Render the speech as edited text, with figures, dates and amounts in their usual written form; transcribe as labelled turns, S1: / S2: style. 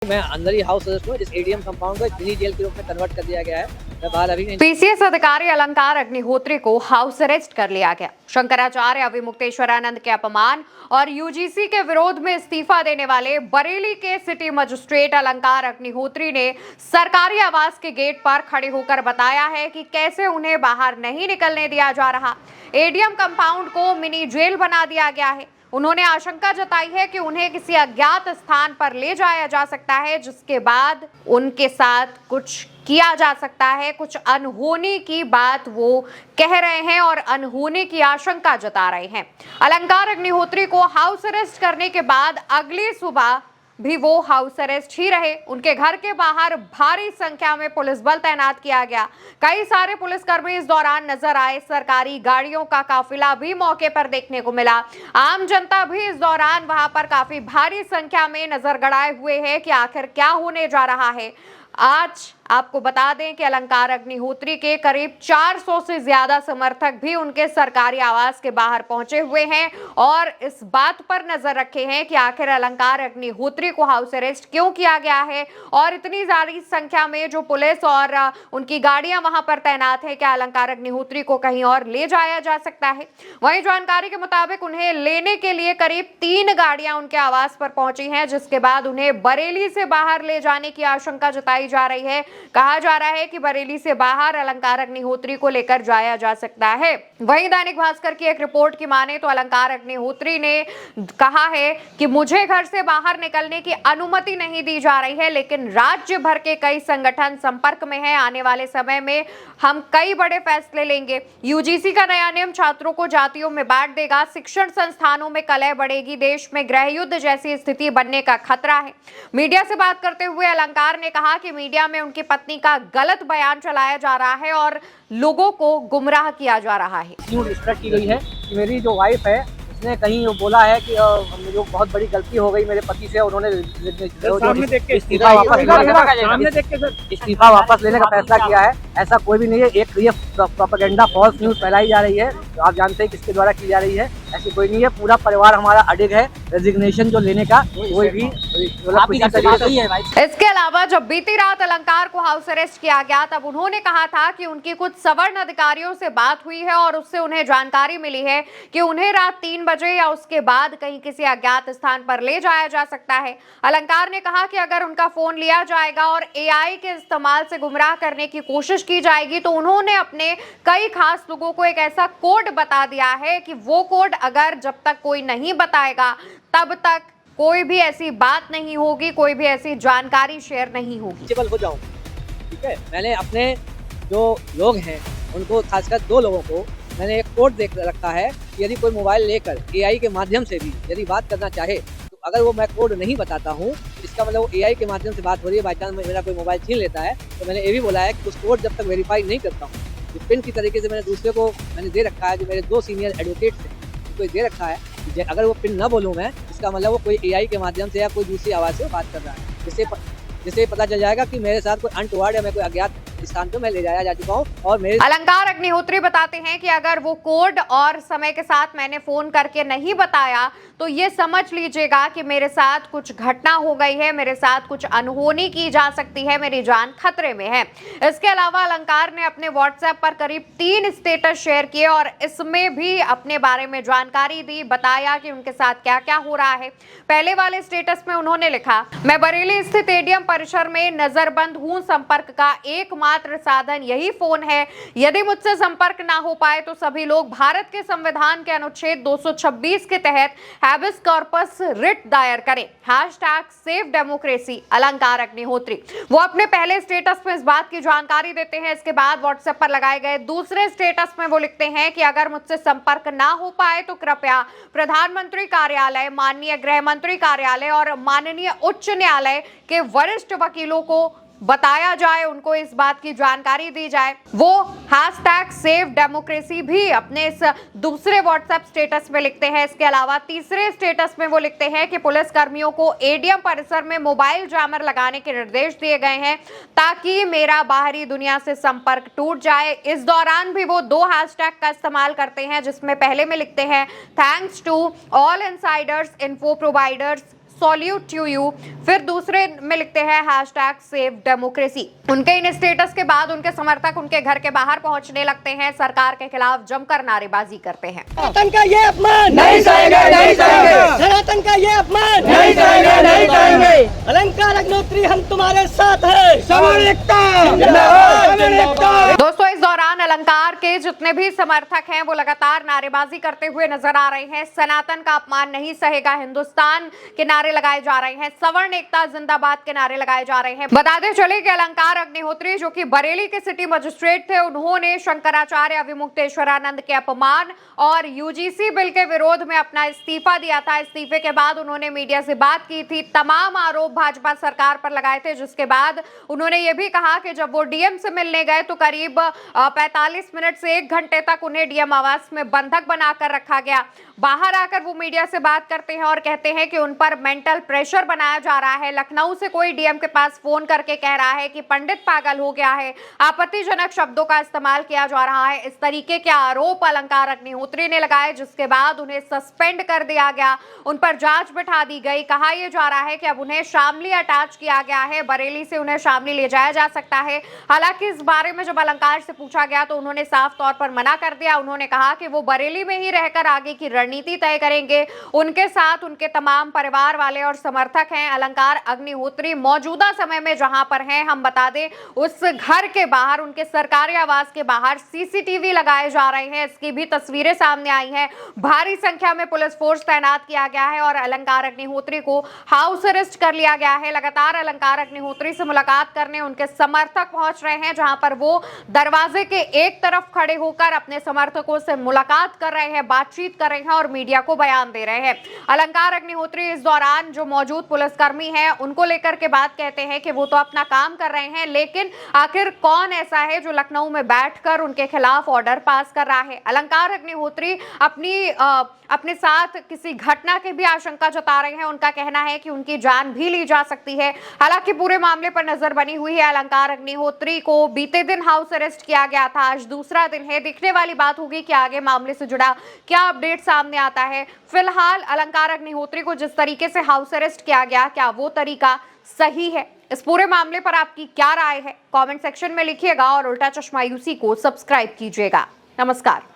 S1: मैं अंदर ही house arrest हूँ। इस एडीएम कंपाउंड को एक मिनी जेल के रूप में कन्वर्ट कर दिया गया है। मैं बाहर अभी नहीं।
S2: पीसीएस अधिकारी अलंकार अग्निहोत्री को हाउस अरेस्ट कर लिया गया। शंकराचार्य अविमुक्तेश्वरानंद के अपमान और यूजीसी के विरोध में इस्तीफा देने वाले बरेली के सिटी मजिस्ट्रेट अलंकार अग्निहोत्री ने सरकारी आवास के गेट पर खड़े होकर बताया है कि कैसे उन्हें बाहर नहीं निकलने दिया जा रहा। एडीएम कंपाउंड को मिनी जेल बना दिया गया है। उन्होंने आशंका जताई है कि उन्हें किसी अज्ञात स्थान पर ले जाया जा सकता है, जिसके बाद उनके साथ कुछ किया जा सकता है। कुछ अनहोनी की बात वो कह रहे हैं और अनहोनी की आशंका जता रहे हैं। अलंकार अग्निहोत्री को हाउस अरेस्ट करने के बाद अगली सुबह भी वो हाउस अरेस्ट ही रहे। उनके घर के बाहर भारी संख्या में पुलिस बल तैनात किया गया। कई सारे पुलिसकर्मी इस दौरान नजर आए। सरकारी गाड़ियों का काफिला भी मौके पर देखने को मिला। आम जनता भी इस दौरान वहां पर काफी भारी संख्या में नजर गड़ाए हुए है कि आखिर क्या होने जा रहा है। आज आपको बता दें कि अलंकार अग्निहोत्री के करीब 400 से ज्यादा समर्थक भी उनके सरकारी आवास के बाहर पहुंचे हुए हैं और इस बात पर नजर रखे हैं कि आखिर अलंकार अग्निहोत्री को हाउस अरेस्ट क्यों किया गया है और इतनी ज्यादा संख्या में जो पुलिस और उनकी गाड़ियां वहां पर तैनात है, क्या अलंकार अग्निहोत्री को कहीं और ले जाया जा सकता है। वहीं जानकारी के मुताबिक उन्हें लेने के लिए करीब 3 गाड़ियां उनके आवास पर पहुंची हैं, जिसके बाद उन्हें बरेली से बाहर ले जाने की आशंका जताई जा रही है। कहा जा रहा है कि बरेली से बाहर अलंकार अग्निहोत्री को लेकर जाया जा सकता है। वहीं दैनिक भास्कर की एक रिपोर्ट की माने तो अलंकार अग्निहोत्री ने कहा है कि मुझे घर से बाहर निकलने की अनुमति नहीं दी जा रही है, लेकिन राज्य भर के कई संगठन संपर्क में हैं। आने वाले समय में हम कई बड़े फैसले लेंगे। यूजीसी का नया नियम छात्रों को जातियों में बांट देगा। शिक्षण संस्थानों में कलह बढ़ेगी। देश में गृह युद्ध जैसी स्थिति बनने का खतरा है। मीडिया से बात करते हुए अलंकार ने कहा कि मीडिया में उनकी पत्नी का गलत बयान चलाया जा रहा है और लोगों को गुमराह किया जा रहा है।
S1: की गई है कि मेरी जो वाइफ है उसने कहीं बोला है कि जो बहुत बड़ी गलती हो गई मेरे पति से, उन्होंने इस्तीफा वापस लेने का फैसला किया है। ऐसा कोई भी नहीं है। एक ये प्रोपेगेंडा फॉल्स न्यूज फैलाई जा रही है। आप जानते हैं किसके द्वारा की जा रही है। ऐसी कोई नहीं है। पूरा परिवार हमारा अडिग है रेजिग्नेशन जो लेने का, कोई भी
S2: इसके अलावा जब बीती रात अलंकार को हाउस अरेस्ट किया गया, तब उन्होंने कहा था कि उनकी कुछ सवर्ण अधिकारियों से बात हुई है और उससे उन्हें जानकारी मिली है कि उन्हें रात 3 बजे या उसके बाद कहीं किसी अज्ञात स्थान पर ले जाया जा सकता है। अलंकार ने कहा कि अगर उनका फोन लिया जाएगा और एआई के इस्तेमाल से गुमराह करने की कोशिश की जाएगी, तो उन्होंने अपने कई खास लोगों को एक ऐसा कोड बता दिया है कि वो कोड अगर जब तक कोई नहीं बताएगा तब तक कोई भी ऐसी बात नहीं होगी, कोई भी ऐसी जानकारी शेयर नहीं होगी।
S1: हो जाऊं, ठीक है। मैंने अपने जो लोग हैं उनको, खासकर 2 लोगों को मैंने एक कोड देख रखा है कि यदि कोई मोबाइल लेकर एआई के माध्यम से भी यदि बात करना चाहे, तो अगर वो मैं कोड नहीं बताता हूँ, इसका मतलब वो एआई के माध्यम से बात हो रही है। बाई चांस मेरा कोई मोबाइल छीन लेता है, तो मैंने ये भी बोला है कि उस कोड जब तक वेरीफाई नहीं करता हूँ, पिन की तरीके से मैंने दूसरे को मैंने दे रखा है। जो मेरे 2 सीनियर एडवोकेट्स हैं उनको दे रखा है कि अगर वो पिन न बोलूँ मैं, इसका मतलब वो कोई एआई के माध्यम से या कोई दूसरी आवाज़ से बात कर रहा है, जिससे पता चल जाएगा कि मेरे साथ कोई अनटुवर्ड या मैं कोई अज्ञात स्थान पे मैं ले जाया जा चुका हूँ। और मेरे
S2: अलंकार अग्निहोत्री बताते हैं कि अगर वो कोड और समय के साथ मैंने फोन करके नहीं बताया, तो ये समझ लीजिएगा कि मेरे साथ कुछ घटना हो गई है, मेरे साथ कुछ अनहोनी की जा सकती है, मेरी जान खतरे में है। इसके अलावा अलंकार ने अपने व्हाट्सएप पर करीब 3 स्टेटस शेयर किए और इसमें भी अपने बारे में जानकारी दी, बताया कि उनके साथ क्या क्या हो रहा है। पहले वाले स्टेटस में उन्होंने लिखा, मैं बरेली स्थित एडीएम परिसर में नजरबंद हूँ। संपर्क का एकमात्र साधन यही फोन है। यदि मुझसे संपर्क ना हो पाए तो सभी लोग भारत के संविधान के अनुच्छेद 226 के तहत हैबिस कॉर्पस रिट दायर करें। #सेव डेमोक्रेसी अलंकार अग्निहोत्री। वो अपने पहले स्टेटस में इस बात की जानकारी देते हैं। इसके बाद व्हाट्सएप पर लगाए गए दूसरे स्टेटस में वो लिखते हैं कि अगर मुझसे संपर्क ना हो पाए तो कृपया प्रधानमंत्री कार्यालय, माननीय गृह मंत्री कार्यालय और माननीय उच्च न्यायालय के वरिष्ठ वकीलों को बताया जाए, उनको इस बात की जानकारी दी जाए। वो #सेव डेमोक्रेसी भी अपने इस दूसरे व्हाट्सएप स्टेटस में लिखते हैं। इसके अलावा तीसरे स्टेटस में वो लिखते हैं कि पुलिस कर्मियों को एडीएम परिसर में मोबाइल जैमर लगाने के निर्देश दिए गए हैं ताकि मेरा बाहरी दुनिया से संपर्क टूट जाए। इस दौरान भी वो 2 हैशटैग का इस्तेमाल करते हैं, जिसमें पहले में लिखते हैं thanks to all insiders, info providers, salute to you, फिर दूसरे में लिखते हैं #सेव डेमोक्रेसी। उनके इन स्टेटस के बाद उनके समर्थक उनके घर के बाहर पहुंचने लगते हैं, सरकार के खिलाफ जमकर नारेबाजी करते हैं।
S3: सनातन का ये अपमान
S4: नहीं सहेंगे, नहीं सहेंगे,
S3: सनातन का ये अपमान
S4: नहीं सहेंगे, नहीं सहेंगे।
S3: अलंकार अग्निहोत्री हम तुम्हारे साथ हैं।
S4: समर एकता जिंदाबाद, समर एकता।
S2: दोस्तों, इस दौरान अलंकार के जितने भी समर्थक हैं वो लगातार नारेबाजी करते हुए नजर आ रहे हैं। सनातन का अपमान नहीं सहेगा हिंदुस्तान के नारे लगाए जा रहे हैं, सवर्ण एकता जिंदाबाद के नारे लगाए जा रहे हैं। बताते चले कि अलंकार अग्निहोत्री जो कि बरेली के सिटी मजिस्ट्रेट थे, उन्होंने शंकराचार्य अविमुक्तेश्वरानंद के अपमान और यूजीसी बिल के विरोध में अपना इस्तीफा दिया था। इस्तीफे के बाद उन्होंने मीडिया से बात की थी, तमाम आरोप भाजपा सरकार पर लगाए थे, जिसके बाद उन्होंने ये भी कहा कि जब वो डीएम से मिलने गए तो करीब 45 मिनट से 1 घंटे तक उन्हें डीएम आवास में बंधक बनाकर रखा गया। बाहर आकर वो मीडिया से बात करते हैं और कहते हैं कि उन पर मेंटल प्रेशर बनाया जा रहा है। लखनऊ से कोई डीएम के पास फोन करके कह रहा है कि पंडित पागल हो गया है, आपत्तिजनक शब्दों का इस्तेमाल किया जा रहा है। इस तरीके के आरोप अलंकार अग्निहोत्री ने लगाए, जिसके बाद उन्हें सस्पेंड कर दिया गया, उन पर जांच बिठा दी गई। कहा यह जा रहा है कि अब उन्हें शामली अटैच किया गया है, बरेली से उन्हें शामली ले जाया जा सकता है। हालांकि इस बारे में जब अलंकार से पूछा गया तो उन्होंने साफ तौर पर मना कर दिया। उन्होंने कहा कि वो बरेली में ही रहकर आगे की रणनीति तय करेंगे। उनके साथ उनके तमाम परिवार वाले और समर्थक हैं। अलंकार अग्निहोत्री मौजूदा समय में जहां पर हैं, हम बता दें उस घर के बाहर, उनके सरकारी आवास के बाहर सीसीटीवी लगाए जा रहे हैं। इसकी भी तस्वीरें सामने आई हैं। भारी संख्या में पुलिस फोर्स तैनात किया गया है और अलंकार अग्निहोत्री को हाउस अरेस्ट कर लिया गया है। लगातार अलंकार अग्निहोत्री से मुलाकात करने उनके समर्थक पहुंच रहे हैं, जहां पर वो दरवाजे के एक तरफ खड़े होकर अपने समर्थकों से मुलाकात कर रहे हैं, बातचीत कर रहे हैं और मीडिया को बयान दे रहे हैं। अलंकार अग्निहोत्री इस दौरान जो मौजूद पुलिसकर्मी हैं उनको लेकर के बात कहते हैं कि वो तो अपना काम कर रहे हैं, लेकिन आखिर कौन ऐसा है जो लखनऊ में बैठकर उनके खिलाफ ऑर्डर पास कर रहा है। अलंकार अग्निहोत्री अपने साथ किसी घटना की भी आशंका जता रहे हैं। उनका कहना है कि उनकी जान भी ली जा सकती है। हालांकि पूरे मामले पर नजर बनी हुई है। अलंकार अग्निहोत्री को बीते दिन हाउस अरेस्ट किया गया था, आज दूसरा दिन है। देखने वाली बात होगी कि आगे मामले से जुड़ा क्या अपडेट सामने आता है। फिलहाल अलंकार अग्निहोत्री को जिस तरीके से हाउस अरेस्ट किया गया, क्या वो तरीका सही है? इस पूरे मामले पर आपकी क्या राय है? कमेंट सेक्शन में लिखिएगा और उल्टा चश्मा यूसी को सब्सक्राइब कीजिएगा। नमस्कार।